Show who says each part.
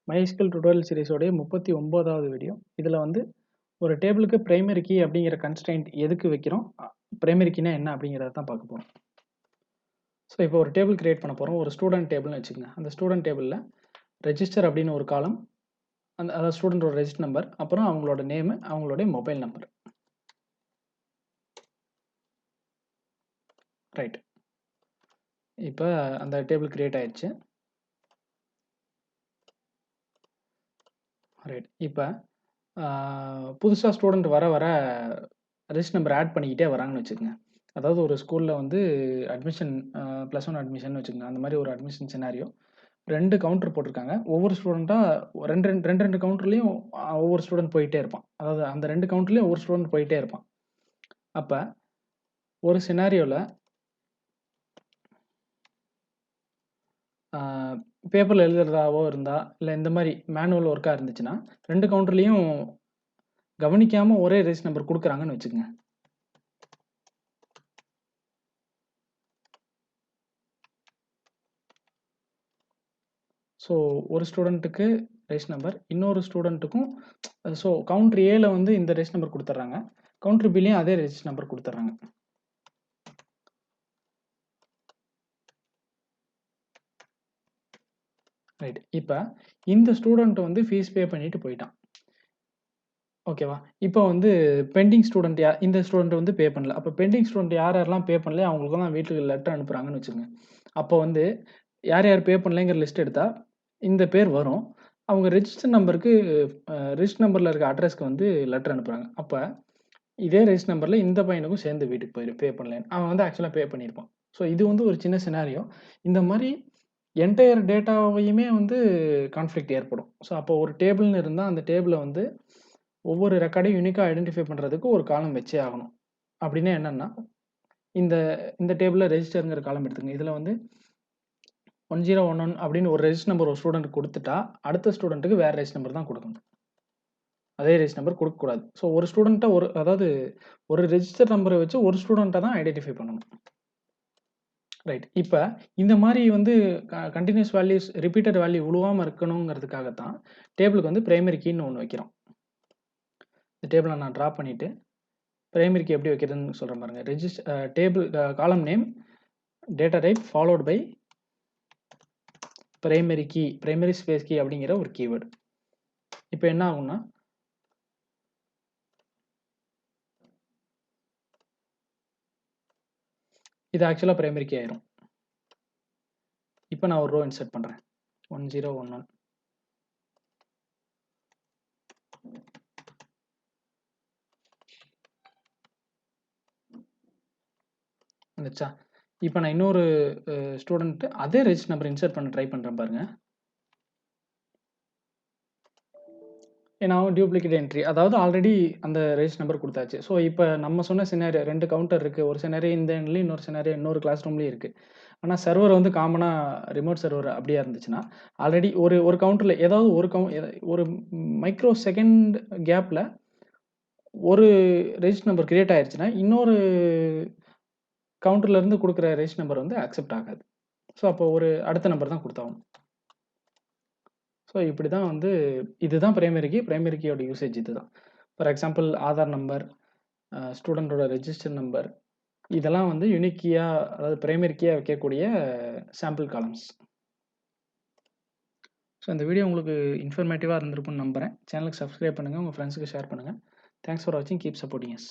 Speaker 1: MySql tutorial series உடைய 39வது video. இதில் வந்து ஒரு டேபிளுக்கு பிரைமரி கீ அப்படிங்கிற கன்ஸ்ட்ரெயின்ட் எதுக்கு வைக்கிறோம், பிரைமரி கீனா என்ன அப்படிங்கிறத தான் பார்க்க போகிறோம். ஸோ இப்போ ஒரு டேபிள் கிரியேட் பண்ண போகிறோம். ஒரு ஸ்டூடெண்ட் டேபிள்னு வச்சுக்கோங்க. அந்த ஸ்டூடெண்ட் டேபிளில் ரெஜிஸ்டர் அப்படின்னு ஒரு காலம், அதாவது ஸ்டூடெண்டோட ரெஜிஸ்டர் நம்பர், அப்புறம் அவங்களோட நேமு, அவங்களுடைய மொபைல் நம்பர். ரைட். இப்போ அந்த டேபிள் கிரியேட் ஆயிடுச்சு. ரைட். இப்போ புதுசாக ஸ்டூடெண்ட் வர வர ரெஜிஸ்டர் நம்பர் ஆட் பண்ணிக்கிட்டே வராங்கன்னு வச்சுக்கோங்க. அதாவது ஒரு ஸ்கூலில் வந்து அட்மிஷன் +1 அட்மிஷன் வச்சுக்கோங்க. அந்த மாதிரி ஒரு அட்மிஷன் சினாரியோ 2 கவுண்டர் போட்டிருக்காங்க. ஒவ்வொரு ஸ்டூடெண்ட்டாக ரெண்டு கவுண்டர்லேயும் ஒவ்வொரு ஸ்டூடெண்ட் போயிட்டே இருப்பான். அதாவது அந்த 2 கவுண்டர்லேயும் ஒவ்வொரு ஸ்டூடெண்ட் போயிட்டே இருப்பான். அப்போ ஒரு சினாரியோவில் பேப்பரில் எழுதுறதாவோ இருந்தால், இல்லை இந்த மாதிரி மேனுவல் ஒர்க்காக இருந்துச்சுன்னா 2 கவுண்டர்லேயும் கவனிக்காமல் ஒரே ரெஜிஸ்டர் நம்பர் கொடுக்குறாங்கன்னு வச்சுக்கோங்க. ஸோ ஒரு ஸ்டூடெண்ட்டுக்கு ரெஜிஸ்டர் நம்பர், இன்னொரு ஸ்டூடெண்ட்டுக்கும் ஸோ கவுண்டர் ஏல வந்து இந்த ரெஜிஸ்டர் நம்பர் கொடுத்துட்றாங்க, கவுண்டர் பிலையும் அதே ரெஜிஸ்டர் நம்பர் கொடுத்துட்றாங்க. ரைட். இப்போ இந்த ஸ்டூடெண்ட் வந்து ஃபீஸ் பே பண்ணிட்டு போயிட்டான். ஓகேவா? இப்போ வந்து பெண்டிங் ஸ்டூடெண்ட் இந்த ஸ்டூடெண்ட் வந்து பே பண்ணல. அப்போ பெண்டிங் ஸ்டூடெண்ட் யார் யாரெல்லாம் பே பண்ணலையோ அவங்களுக்கு தான் வீட்டுக்கு லெட்டர் அனுப்புகிறாங்கன்னு வச்சுக்கோங்க. அப்போ வந்து யார் யார் பே பண்ணலைங்கிற லிஸ்ட் எடுத்தால் இந்த பேர் வரும். அவங்க ரெஜிஸ்டர் நம்பருக்கு ரெஜிஸ்டர் நம்பரில் இருக்க அட்ரஸ்க்கு வந்து லெட்டர் அனுப்புகிறாங்க. அப்போ இதே ரெஜிஸ்டர் நம்பரில் இந்த பையனுக்கும் சேர்ந்து வீட்டுக்கு பே பண்ணலேன்னு அவன் வந்து ஆக்சுவலாக பே பண்ணியிருப்பான். ஸோ இது வந்து ஒரு சின்ன சினாரியோ. இந்த மாதிரி என்டையர் டேட்டாவையுமே வந்து கான்ஃப்ளிக்ட் ஏற்படும். ஸோ அப்போ ஒரு டேபிள்னு இருந்தால் அந்த டேபிளை வந்து ஒவ்வொரு ரெக்கார்டையும் யூனிக்காக ஐடென்டிஃபை பண்ணுறதுக்கு ஒரு காலம் வச்சே ஆகணும். அப்படின்னா என்னென்னா, இந்த டேபிளில் ரெஜிஸ்டருங்கிற காலம் எடுத்துங்க. இதில் வந்து 1011 அப்படின்னு ஒரு ரெஜிஸ்டர் நம்பர் ஒரு ஸ்டூடெண்ட் கொடுத்துட்டா அடுத்த ஸ்டூடெண்ட்டுக்கு வேறு ரெஜிஸ்டர் நம்பர் தான் கொடுக்கணும். அதே ரெஜிஸ்டர் நம்பர் கொடுக்கக்கூடாது. ஸோ ஒரு ஸ்டூடெண்ட்டை அதாவது ஒரு ரெஜிஸ்டர் நம்பரை வச்சு ஒரு ஸ்டூடெண்ட்டை தான் ஐடென்டிஃபை பண்ணணும். ரைட். இப்போ இந்த மாதிரி வந்து கண்டினியூஸ் வேல்யூஸ் ரிப்பீட்டட் வேல்யூ உழுவாமல் இருக்கணுங்கிறதுக்காகத்தான் டேபிளுக்கு வந்து பிரைமரி கீன்னு ஒன்று வைக்கிறோம். இந்த டேபிளை நான் ட்ரா பண்ணிவிட்டு பிரைமரி கீ எப்படி வைக்கிறதுன்னு சொல்கிறேன் பாருங்க. Table column name data type followed by primary space key அப்படிங்கிற ஒரு கீவேர்டு. இப்போ என்ன ஆகும்னா, இது ஆக்சுவலாக பிரைமரி கீ ஆயிரும். இப்போ நான் ஒரு ரோ இன்சர்ட் பண்ணுறேன். 1011 வந்துச்சா? இப்போ நான் இன்னொரு ஸ்டூடெண்ட்டு அதே ரெஜிஸ்டர் நம்பர் இன்சர்ட் பண்ண ட்ரை பண்ணுறேன் பாருங்க. ஏன்னா டியூப்ளிகேட் என்ட்ரி, அதாவது ஆல்ரெடி அந்த ரெஜிஸ்டர் நம்பர் கொடுத்தாச்சு. ஸோ இப்போ நம்ம சொன்ன சினாரியோ 2 கவுண்டர் இருக்குது. ஒரு சினாரியோ இந்த எண்ட்லையும் இன்னொரு சினாரியோ இன்னொரு கிளாஸ் ரூம்லேயும் இருக்குது. ஆனால் சர்வர் வந்து காமனாக ரிமோட் சர்வர் அப்படியா இருந்துச்சுன்னா ஆல்ரெடி ஒரு கவுண்டரில் ஏதாவது ஒரு மைக்ரோ செகண்ட் கேப்பில் ஒரு ரெஜிஸ்டர் நம்பர் கிரியேட் ஆயிடுச்சுன்னா இன்னொரு கவுண்டர்லேருந்து கொடுக்குற ரெஜிஸ்டர் நம்பர் வந்து அக்செப்ட் ஆகாது. ஸோ அப்போ ஒரு அடுத்த நம்பர் தான் கொடுத்தாகணும். ஸோ இப்படி தான் வந்து இதுதான் பிரைமரி கீயோட யூசேஜ் இதுதான். ஃபார் எக்ஸாம்பிள் ஆதார் நம்பர், ஸ்டூடெண்டோட ரெஜிஸ்டர் நம்பர், இதெல்லாம் வந்து யூனிக் கீயாக, அதாவது பிரைமரி கீயாக வைக்கக்கூடிய சாம்பிள் காலம்ஸ். ஸோ இந்த வீடியோ உங்களுக்கு இன்ஃபர்மேட்டிவாக இருந்திருக்கும்னு நம்புகிறேன். சேனலுக்கு சப்ஸ்கிரைப் பண்ணுங்கள், உங்கள் ஃப்ரெண்ட்ஸுக்கு ஷேர் பண்ணுங்கள். தேங்க்ஸ் ஃபார் வாட்சிங். Keep supporting us.